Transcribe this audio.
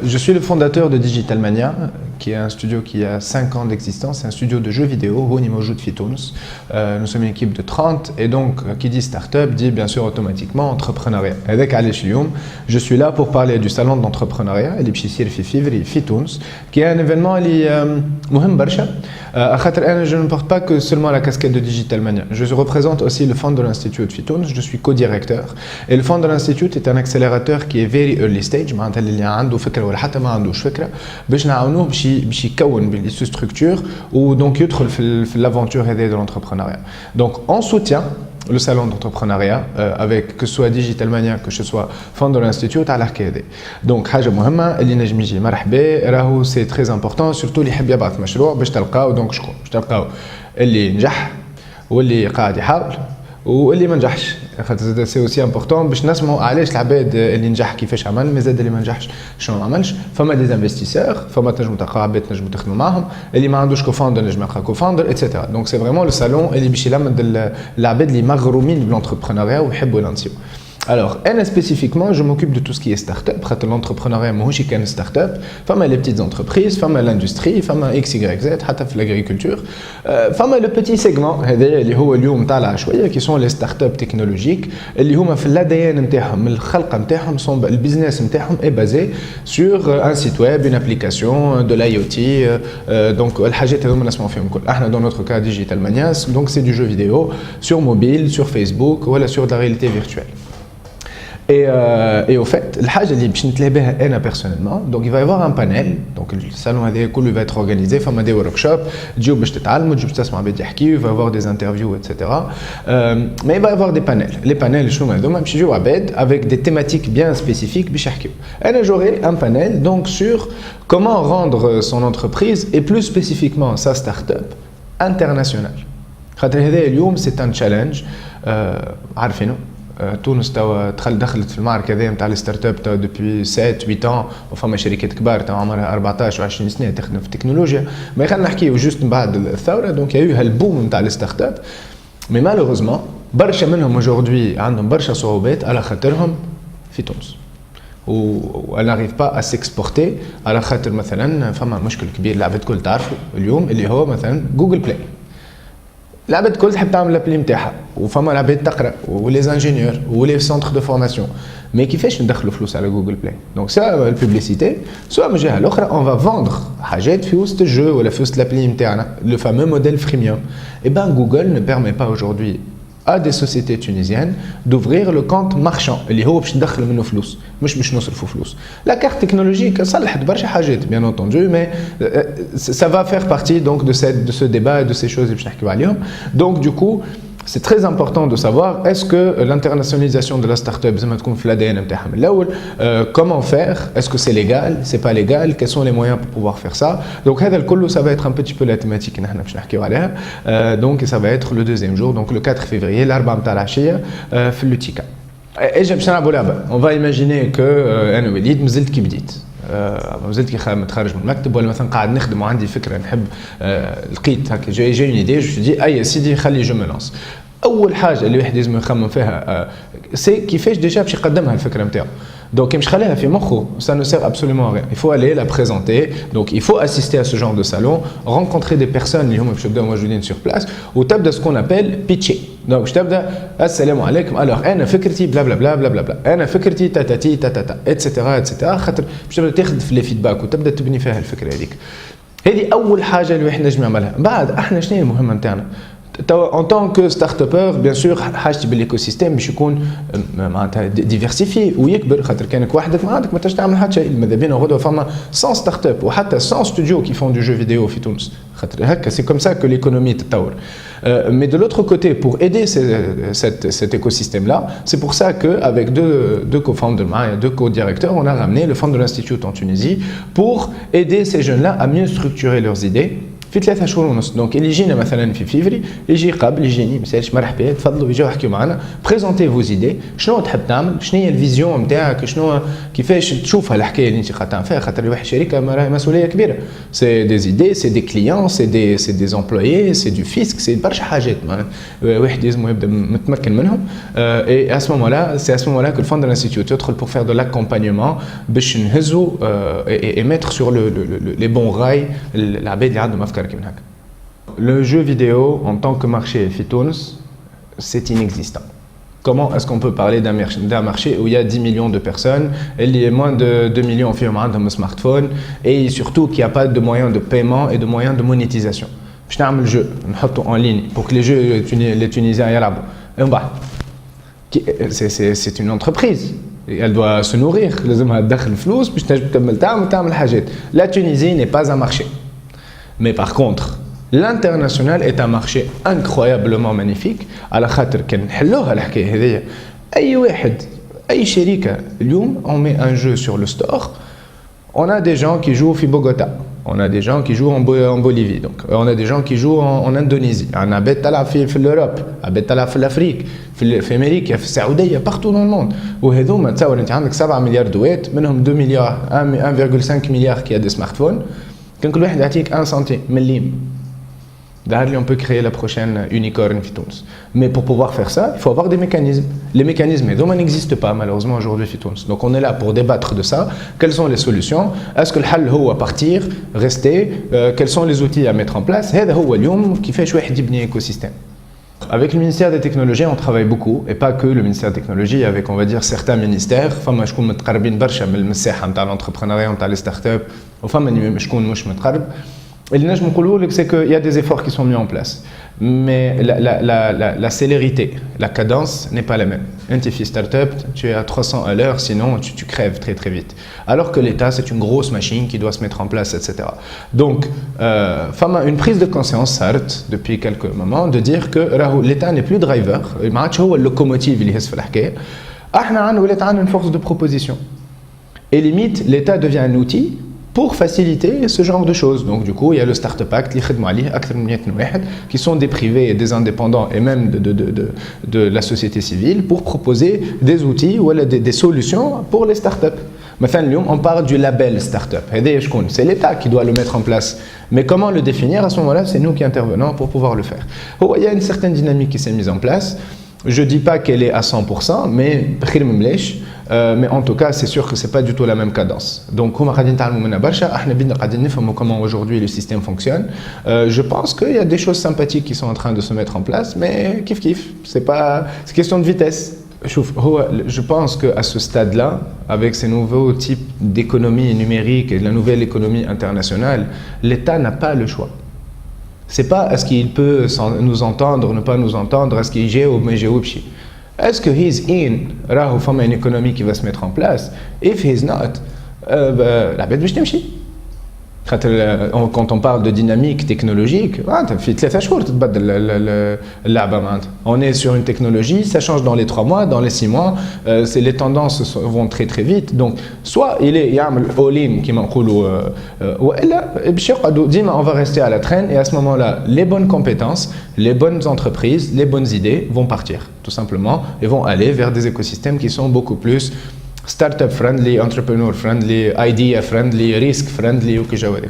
Je suis le fondateur de Digital Mania, qui est un studio qui a 5 ans d'existence, un studio de jeux vidéo, nous sommes une équipe de 30 et donc qui dit start-up dit bien sûr automatiquement entrepreneuriat. Avec Alex Lyoum, je suis là pour parler du salon de l'entrepreneuriat, qui est un événement qui est important. Je ne porte pas que seulement la casquette de Digital Mania. Je représente aussi le Founder Institute Fitouns, je suis co-directeur. Et le Founder Institute est un accélérateur qui est very early stage, حتى ما عندوش فكره باش نعاونوه باش يكون سو ستركتور ودونك يدخل في لافونتور هذه de l'entrepreneuriat. Donc on soutient le salon d'entrepreneuriat avec que ce soit Digital Mania que ce soit Founder Institute على الحكايه هذه. Donc حاجه مهمه اللي نجم يجي مرحبا راهو سي تري امبورطون سورتو اللي يحب يبعث مشروع باش تلقاو دونك شكون باش تلقاو اللي نجح واللي قاعد يحاول واللي ما نجحش خاطر سي اوسي امبورطون باش نسمعوا علاش العباد اللي نجح كيفاش عمل مازال اللي ما نجحش شنو ما عملش فما دي انفستيسور فما تنجموا تلقاو عباد تنجموا تخدموا معاهم اللي ما عندوش كوفاوندر نجم يلقى كوفاوندر اتسيتيرا دونك سي فريمون لو سالون اللي باش يلمد العباد اللي مغرومين بالانتربرونيا ويحبوا يلانسيو. Alors, spécifiquement, je m'occupe de tout ce qui est start-up. L'entrepreneuriat, moi aussi, une start-up. Femme les petites entreprises, femme l'industrie, femme XYZ, l'agriculture. Femme le petit segment, qui sont les start-up technologiques. l'ADN le business est basé sur un site web, une application, de l'IoT. Donc, dans notre cas, Digital Mania, donc c'est du jeu vidéo sur mobile, sur Facebook, ou sur de la réalité virtuelle. Et au fait, personnellement, donc il va y avoir un panel, donc le salon va être organisé, il va y avoir des workshops, il va y avoir des interviews, etc. Mais il va y avoir des panels. Les panels, avec des thématiques bien spécifiques. J'aurai un panel donc, sur comment rendre son entreprise et plus spécifiquement sa start-up internationale. C'est un challenge. تونس توا دخلت في المعركه هذه نتاع الستارت اب توا دوبي 7 8 وفما شركات كبار توا عمرها 14 و20 سنه تخدم في التكنولوجيا ما خلينا نحكيو جوست من بعد الثوره دونك يا هالبوم نتاع الستارت اب مي مالوغوزمون برشا منهم اجوردي عندهم برشا صعوبات على خاطرهم في تونس و n'arrive pas à s'exporter على خاطر مثلا فما مشكل كبير العباد الكل تعرفوا اليوم اللي هو مثلا جوجل بلاي العباد الكل تحب تعمل لابلي نتاعها وفما العباد تقرا ولي انجينيور ولي سونتر دو فورماسيون مي كيفاش ندخلوا فلوس على جوجل بلاي دونك سواء البوبليسيتي سواء من الجهه الاخرى اون فا فوندر حاجات في وسط الجو ولا في وسط لابلي نتاعنا لو فامو موديل فريميوم اي بان جوجل ne permet pas aujourd'hui à des sociétés tunisiennes d'ouvrir le compte marchand اللي هو باش ندخل منه فلوس مش باش نصرفوا فلوس. La carte technologique صلحت برشا حاجات bien entendu mais ça va faire partie donc de ce débat et de ces choses اللي باش نحكيو عليهم. Donc du coup c'est très important de savoir est-ce que l'internationalisation de la start-up زعما تكون في l'ADN نتاعها من الأول comment faire est-ce que c'est légal c'est pas légal quels sont les moyens pour pouvoir faire ça donc هذا الكل ça va être un petit peu la thématique اللي احنا باش نحكيو عليها donc ça va être le deuxième jour donc le 4 février الأربعاء نتاع العشية في لوتيكا. اجا باش نلعبوا لعبة on va imaginer que انا وليد مازلت كي بديت مازلت كي متخرج من المكتب ولا مثلا قاعد نخدم وعندي فكره نحب لقيت هكا جاي اون ايدي جو دي اي سيدي خلي جو ملونس. اول حاجه اللي واحد لازم يخمم فيها سي كيفاش ديجا باش يقدمها الفكره نتاعو donc مش خليها في مخه ça ne sert absolument à rien il faut aller la présenter donc il faut assister à ce genre de salon rencontrer des personnes اللي هما باش يبداو موجودين sur place وتبدا ce qu'on appelle pitcher donc باش تبدا السلام عليكم alors انا فكرتي بلا بلا بلا بلا بلا بلا انا فكرتي تاتاتي تاتاتا اتسيتيرا اتسيتيرا خاطر باش تبدا تاخذ في لي فيدباك وتبدا تبني فيها الفكره هذيك. هذه اول حاجه اللي احنا نجم نعملها. بعد احنا شنو هي المهمه نتاعنا en tant que start-upper bien sûr حاجتي بالايكوسيستيم باش يكون معناتها ديفيرسيفي ويكبر خاطر كانك وحدك ما عندك ما تنجمش تعمل حتى شيء. ماذا بينا غدوه فما 100 ستارت-اب وحتى 100 ستوديو qui font du jeu vidéo في تونس خاطر هكا c'est comme ça que l'économie تتطور. Mais de l'autre côté pour aider cet écosystème là c'est pour ça que avec deux co-founders deux co-directeurs on a ramené le Founder Institute en Tunisie pour aider ces jeunes là à mieux structurer leurs idées في 3 شهور ونص. دونك اللي يجينا مثلا في فيفري يجي قبل يجيني ما يسالش مرحبا تفضلوا يجوا يحكيوا معنا بريزونتي فوز ايدي شنو تحب تعمل شنو هي الفيزيون نتاعك شنو كيفاش تشوفها الحكايه اللي انت قاعد تعمل فيها خاطر واحد شركه مسؤوليه كبيره سي دي ايدي سي دي كليون سي دي امبلويي سي دو فيسك سي برشا حاجات واحد لازم يبدا متمكن منهم اي à ce moment-là c'est à ce moment-là que le Founder Institute يدخل pour faire de l'accompagnement باش نهزوا et mettre sur les bons rails العباد اللي عندهم افكار كيما هكا. Le jeu vidéo en tant que marché في تونس c'est inexistant. Comment est-ce qu'on peut parler d'un marché où il y a 10 millions de personnes, il y a moins de 2 millions qui ont un smartphone et surtout qu'il n'y a pas de moyens de paiement et de moyens de monétisation. Je vais faire un jeu, en ligne pour que les Tunisiens y aillent. Et on va. C'est une entreprise. Elle doit se nourrir. La Tunisie n'est pas un marché. Mais par contre, l'international est un marché incroyablement magnifique. على خاطر كان نحلوها الحكايه هذيا اي واحد اي شركه اليوم on met un jeu sur le store. On a des gens qui jouent في Bogota, on a des gens qui jouent en Bolivie, donc on a des gens qui jouent en Indonésie, on a عباد تلعب في l'Europe, عباد تلعب في الافريق في امريكا في السعوديه partout dans le monde. وهذوما تصور انت عندك 7 مليار دوات منهم 2 مليار 1,5 مليار qui a des smartphones. كان كل واحد يعطيك 1 سنتيم مليم. D'ailleurs, on peut créer la prochaine unicorn في تونس. Mais pour pouvoir faire ça, il faut avoir des mécanismes. Les mécanismes n'existent pas malheureusement aujourd'hui في تونس. Donc on est là pour débattre de ça. Quelles sont les solutions? Est-ce que le حل هو partir, rester? Quels sont les outils à mettre en place? هذا هو اليوم كيفاش واحد يبني écosystème. Avec le ministère des Technologies, on travaille beaucoup, et pas que le ministère des Technologies, avec on va dire certains ministères. فما شكون متقربين برشا من المساحه نتاع l'entrepreneuriat نتاع les startups وفما شكون مش متقرب. اللي نجم نقولوا لك c'est que il y a des efforts qui sont mis en place, mais la célérité, la cadence n'est pas la même. Un في startup, tu es à 300 à l'heure, sinon tu crèves très très vite. Alors que l'État, c'est une grosse machine qui doit se mettre en place, etc. Donc, une prise de conscience, certes, depuis quelques moments, de dire que l'État n'est plus driver, ما عادش هو اللوكوموتيف اللي يهز في الحكايه. احنا ولات عندنا une force de proposition. Et limite, l'État devient un outil pour faciliter ce genre de choses. Donc du coup, il y a le Startup Act, qui sont des privés et des indépendants et même de la société civile pour proposer des outils ou des solutions pour les startups. Maintenant, on parle du label startup. C'est l'État qui doit le mettre en place. Mais comment le définir? À ce moment-là, c'est nous qui intervenons pour pouvoir le faire. Il y a une certaine dynamique qui s'est mise en place. Je ne dis pas qu'elle est à 100%, mais en tout cas, c'est sûr que ce n'est pas du tout la même cadence. Donc, comment aujourd'hui le système fonctionne. Je pense qu'il y a des choses sympathiques qui sont en train de se mettre en place, mais kiff, c'est question de vitesse. Je pense qu'à ce stade-là, avec ces nouveaux types d'économie numérique et de la nouvelle économie internationale, l'État n'a pas le choix. C'est pas est-ce qu'il peut nous entendre ou ne pas nous entendre, est-ce qu'il est ou mais est-ce que he's in راهو فما une économie qui va se mettre en place. If he's not, العباد باش تمشي. Quand on parle de dynamique technologique, في 3 شهور تتبدل اللعبة معناتها. On est sur une technologie, ça change dans les 3 mois, dans les 6 mois, les tendances vont très très vite. Donc soit il est يعمل all-in كيما نقولوا والا باش يقعدوا ديما on va rester à la traîne et à ce moment-là, les bonnes compétences, les bonnes entreprises, les bonnes idées vont partir tout simplement et vont aller vers des écosystèmes qui sont beaucoup plus startup friendly, entrepreneur friendly, idea friendly, risk friendly ou que j'avais.